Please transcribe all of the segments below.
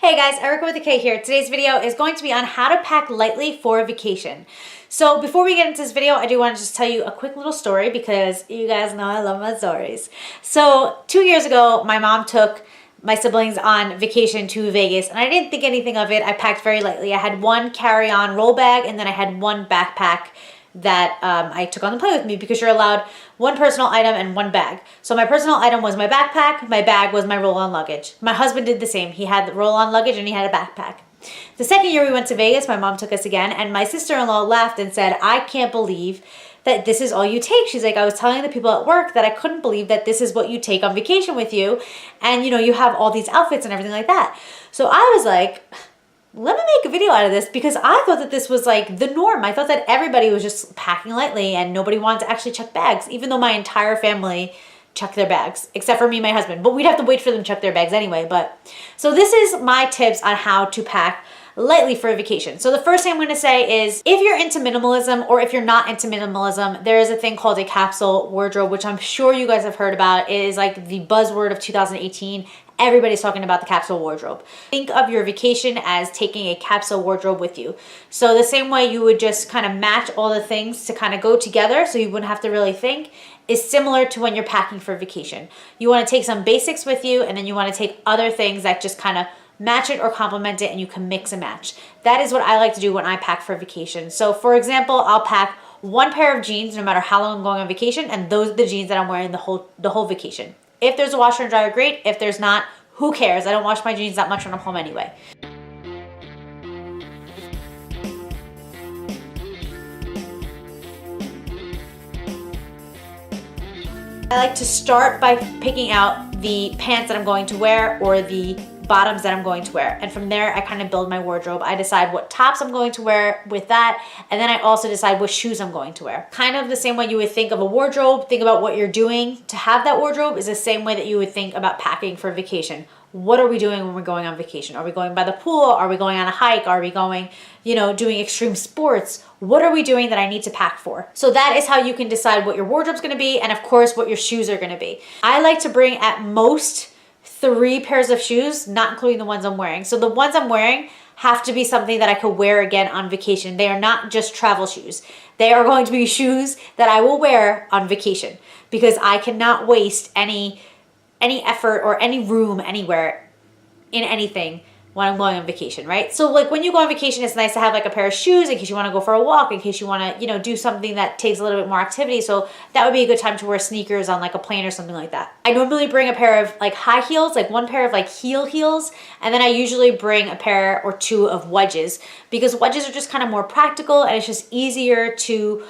Hey guys, Erica with a K here. Today's video is going to be on how to pack lightly for a vacation. So before we get into this video, I do want to just tell you a quick little story because you guys know I love my stories. So 2 years ago, my mom took my siblings on vacation to Vegas and I didn't think anything of it. I packed very lightly. I had one carry-on roll bag and then I had one backpack that I took on the plane with me because you're allowed one personal item and one bag. So my personal item was my backpack, my bag was my roll-on luggage. My husband did the same. He had the roll-on luggage and he had a backpack. The second year we went to Vegas, my mom took us again and my sister-in-law laughed and said, "I can't believe that this is all you take." She's like, "I was telling the people at work that I couldn't believe that this is what you take on vacation with you. And you know, you have all these outfits and everything like that." So I was like, let me make a video out of this because I thought that this was like the norm. I thought that everybody was just packing lightly and nobody wanted to actually check bags, even though my entire family checked their bags, except for me and my husband. But we'd have to wait for them to check their bags anyway. So this is my tips on how to pack lightly for a vacation. So the first thing I'm going to say is if you're into minimalism or if you're not into minimalism, there is a thing called a capsule wardrobe, which I'm sure you guys have heard about. It is like the buzzword of 2018. Everybody's talking about the capsule wardrobe. Think of your vacation as taking a capsule wardrobe with you. So the same way you would just kind of match all the things to kind of go together so you wouldn't have to really think is similar to when you're packing for vacation. You want to take some basics with you and then you want to take other things that just kind of match it or complement it and you can mix and match. That is what I like to do when I pack for vacation. So for example, I'll pack one pair of jeans no matter how long I'm going on vacation, and those are the jeans that I'm wearing the whole vacation. If there's a washer and dryer, great. If there's not, who cares? I don't wash my jeans that much when I'm home anyway. I like to start by picking out the pants that I'm going to wear or the bottoms that I'm going to wear. And from there, I kind of build my wardrobe. I decide what tops I'm going to wear with that. And then I also decide what shoes I'm going to wear. Kind of the same way you would think of a wardrobe, think about what you're doing to have that wardrobe is the same way that you would think about packing for vacation. What are we doing when we're going on vacation? Are we going by the pool? Are we going on a hike? Are we going, doing extreme sports? What are we doing that I need to pack for? So that is how you can decide what your wardrobe's gonna be and of course what your shoes are gonna be. I like to bring at most 3 pairs of shoes, not including the ones I'm wearing. So the ones I'm wearing have to be something that I could wear again on vacation. They are not just travel shoes. They are going to be shoes that I will wear on vacation because I cannot waste any effort or any room anywhere in anything when I'm going on vacation, right? So like when you go on vacation, it's nice to have like a pair of shoes in case you want to go for a walk, in case you want to, do something that takes a little bit more activity. So that would be a good time to wear sneakers on like a plane or something like that. I normally bring a pair of like high heels, like one pair of like heels, and then I usually bring a pair or 2 of wedges because wedges are just kind of more practical and it's just easier to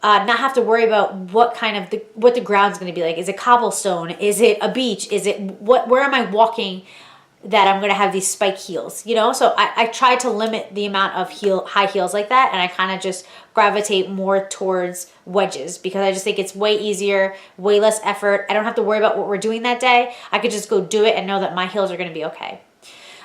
not have to worry about what the ground's going to be like. Is it cobblestone? Is it a beach? Is it where am I walking that I'm going to have these spike heels, So I try to limit the amount of high heels like that. And I kind of just gravitate more towards wedges because I just think it's way easier, way less effort. I don't have to worry about what we're doing that day. I could just go do it and know that my heels are going to be okay.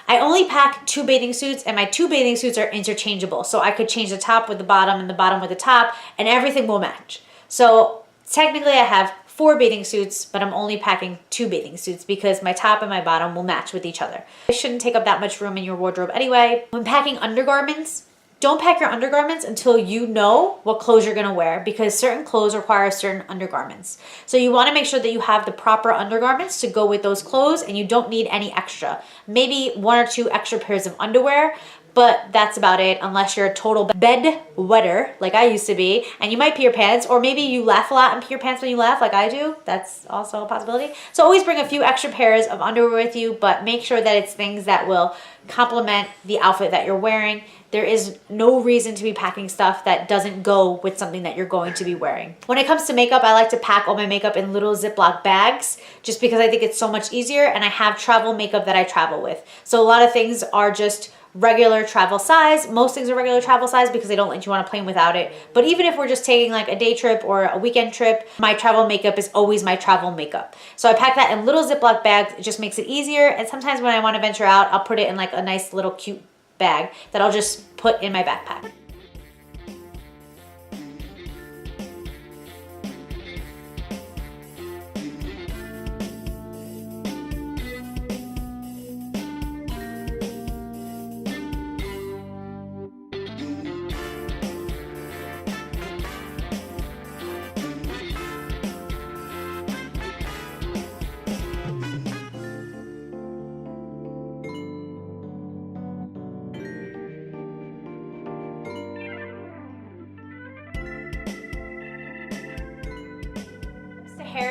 I only pack 2 bathing suits and my 2 bathing suits are interchangeable. So I could change the top with the bottom and the bottom with the top and everything will match. So technically I have 4 bathing suits, but I'm only packing 2 bathing suits because my top and my bottom will match with each other. It shouldn't take up that much room in your wardrobe anyway. When packing undergarments, don't pack your undergarments until you know what clothes you're gonna wear because certain clothes require certain undergarments. So you wanna make sure that you have the proper undergarments to go with those clothes and you don't need any extra. Maybe 1 or 2 extra pairs of underwear, but that's about it unless you're a total bed wetter like I used to be and you might pee your pants, or maybe you laugh a lot and pee your pants when you laugh like I do. That's also a possibility. So always bring a few extra pairs of underwear with you, but make sure that it's things that will complement the outfit that you're wearing. There is no reason to be packing stuff that doesn't go with something that you're going to be wearing. When it comes to makeup, I like to pack all my makeup in little Ziploc bags just because I think it's so much easier and I have travel makeup that I travel with. So a lot of things are just regular travel size. Most things are regular travel size because they don't let you on a plane without it. But even if we're just taking like a day trip or a weekend trip, my travel makeup is always my travel makeup. So I pack that in little Ziploc bags. It just makes it easier. And sometimes when I want to venture out, I'll put it in like a nice little cute bag that I'll just put in my backpack.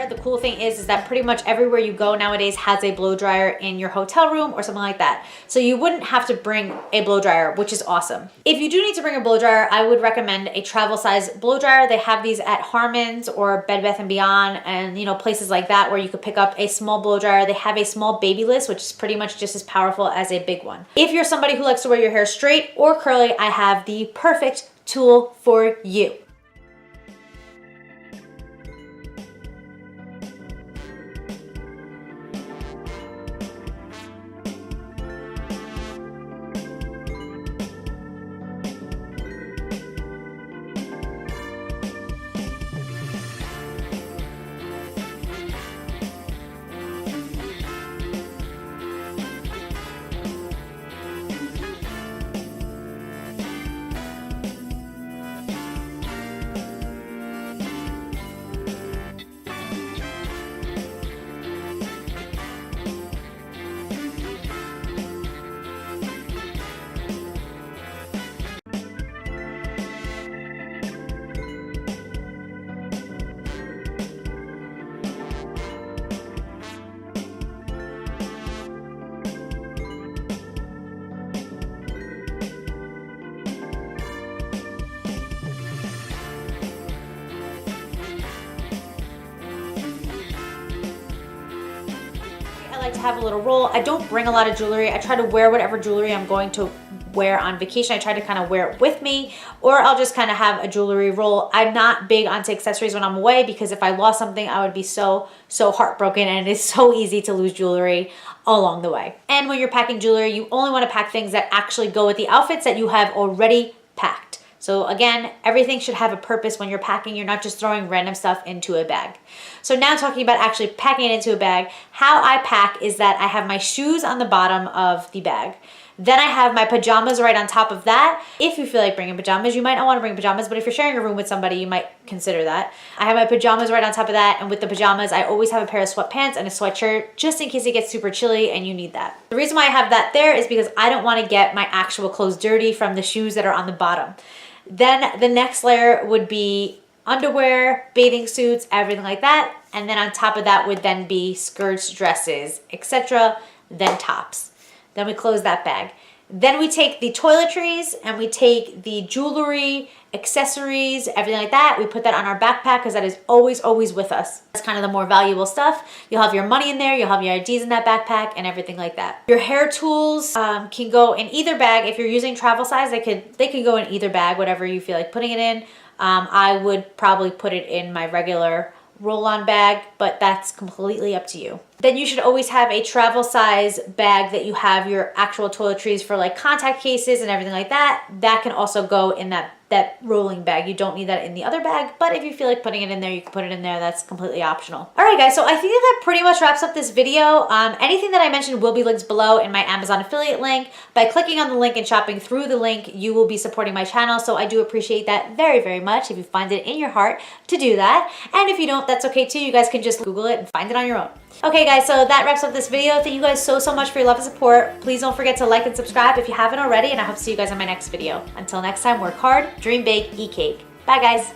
The cool thing is that pretty much everywhere you go nowadays has a blow dryer in your hotel room or something like that. So you wouldn't have to bring a blow dryer, which is awesome. If you do need to bring a blow dryer, I would recommend a travel size blow dryer. They have these at Harmon's or Bed Bath & Beyond and places like that where you could pick up a small blow dryer. They have a small Babyliss, which is pretty much just as powerful as a big one. If you're somebody who likes to wear your hair straight or curly, I have the perfect tool for you. I like to have a little roll. I don't bring a lot of jewelry. I try to wear whatever jewelry I'm going to wear on vacation. I try to kind of wear it with me, or I'll just kind of have a jewelry roll. I'm not big onto accessories when I'm away because if I lost something, I would be so heartbroken, and it is so easy to lose jewelry along the way. And when you're packing jewelry, you only want to pack things that actually go with the outfits that you have already packed. So again, everything should have a purpose when you're packing. You're not just throwing random stuff into a bag. So now talking about actually packing it into a bag, how I pack is that I have my shoes on the bottom of the bag. Then I have my pajamas right on top of that. If you feel like bringing pajamas, you might not want to bring pajamas, but if you're sharing a room with somebody, you might consider that. I have my pajamas right on top of that, and with the pajamas, I always have a pair of sweatpants and a sweatshirt just in case it gets super chilly and you need that. The reason why I have that there is because I don't want to get my actual clothes dirty from the shoes that are on the bottom. Then the next layer would be underwear, bathing suits, everything like that. And then on top of that would then be skirts, dresses, etc. Then tops. Then we close that bag. Then we take the toiletries and we take the jewelry, accessories, everything like that. We put that on our backpack because that is always with us. That's kind of the more valuable stuff. You'll have your money in there, you'll have your IDs in that backpack and everything like that. Your hair tools can go in either bag. If you're using travel size, they can go in either bag, whatever you feel like putting it in. I would probably put it in my regular roll-on bag, but that's completely up to you. Then you should always have a travel size bag that you have your actual toiletries for, like contact cases and everything like that. That can also go in that rolling bag. You don't need that in the other bag, but if you feel like putting it in there, you can put it in there. That's completely optional. All right, guys, so I think that pretty much wraps up this video. Anything that I mentioned will be linked below in my Amazon affiliate link. By clicking on the link and shopping through the link, you will be supporting my channel, so I do appreciate that very much if you find it in your heart to do that. And if you don't, that's okay too. You guys can just Google it and find it on your own. Okay guys, so that wraps up this video. Thank you guys so much for your love and support. Please don't forget to like and subscribe if you haven't already, and I hope to see you guys in my next video. Until next time, work hard, dream big, eat cake. Bye guys.